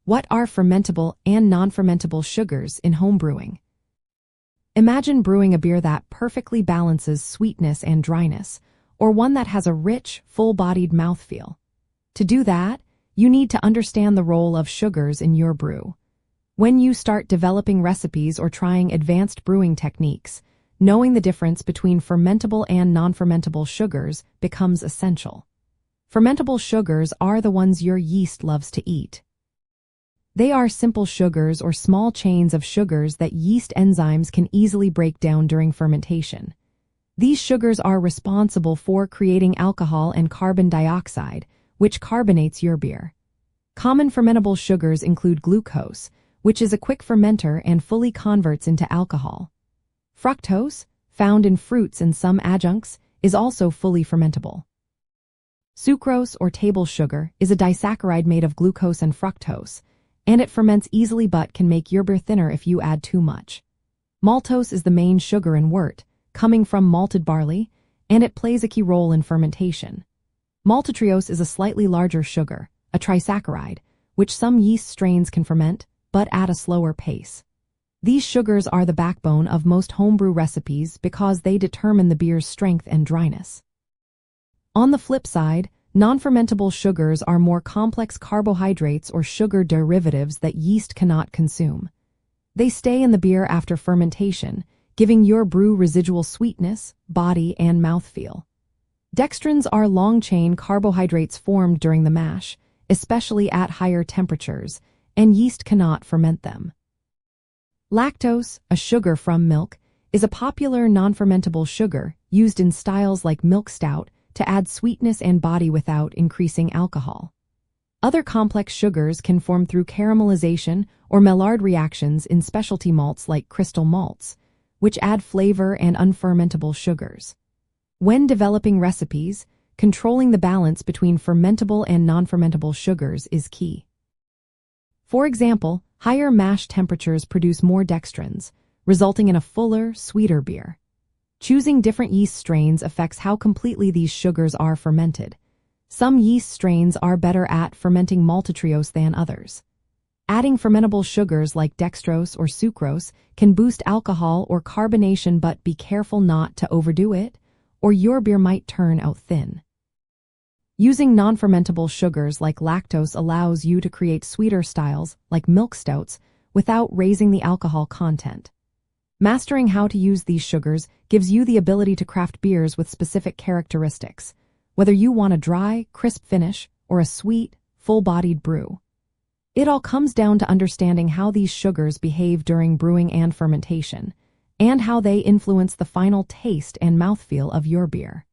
What are fermentable and non-fermentable sugars in homebrewing? Imagine brewing a beer that perfectly balances sweetness and dryness, or one that has a rich, full-bodied mouthfeel. To do that, you need to understand the role of sugars in your brew. When you start developing recipes or trying advanced brewing techniques, knowing the difference between fermentable and non-fermentable sugars becomes essential. Fermentable sugars are the ones your yeast loves to eat. They are simple sugars or small chains of sugars that yeast enzymes can easily break down during fermentation. These sugars are responsible for creating alcohol and carbon dioxide, which carbonates your beer. Common fermentable sugars include glucose, which is a quick fermenter and fully converts into alcohol. Fructose, found in fruits and some adjuncts, is also fully fermentable. Sucrose or table sugar is a disaccharide made of glucose and fructose, and it ferments easily but can make your beer thinner if you add too much. Maltose is the main sugar in wort, coming from malted barley, and it plays a key role in fermentation. Maltotriose is a slightly larger sugar, a trisaccharide, which some yeast strains can ferment, but at a slower pace. These sugars are the backbone of most homebrew recipes because they determine the beer's strength and dryness. On the flip side, non-fermentable sugars are more complex carbohydrates or sugar derivatives that yeast cannot consume. They stay in the beer after fermentation, giving your brew residual sweetness, body, and mouthfeel. Dextrins are long-chain carbohydrates formed during the mash, especially at higher temperatures, and yeast cannot ferment them. Lactose, a sugar from milk, is a popular non-fermentable sugar used in styles like milk stout to add sweetness and body without increasing alcohol. Other complex sugars can form through caramelization or Maillard reactions in specialty malts like crystal malts, which add flavor and unfermentable sugars. When developing recipes, controlling the balance between fermentable and non-fermentable sugars is key. For example, higher mash temperatures produce more dextrins, resulting in a fuller, sweeter beer. Choosing different yeast strains affects how completely these sugars are fermented. Some yeast strains are better at fermenting maltotriose than others. Adding fermentable sugars like dextrose or sucrose can boost alcohol or carbonation, but be careful not to overdo it, or your beer might turn out thin. Using non-fermentable sugars like lactose allows you to create sweeter styles like milk stouts without raising the alcohol content. Mastering how to use these sugars gives you the ability to craft beers with specific characteristics, whether you want a dry, crisp finish or a sweet, full-bodied brew. It all comes down to understanding how these sugars behave during brewing and fermentation, and how they influence the final taste and mouthfeel of your beer.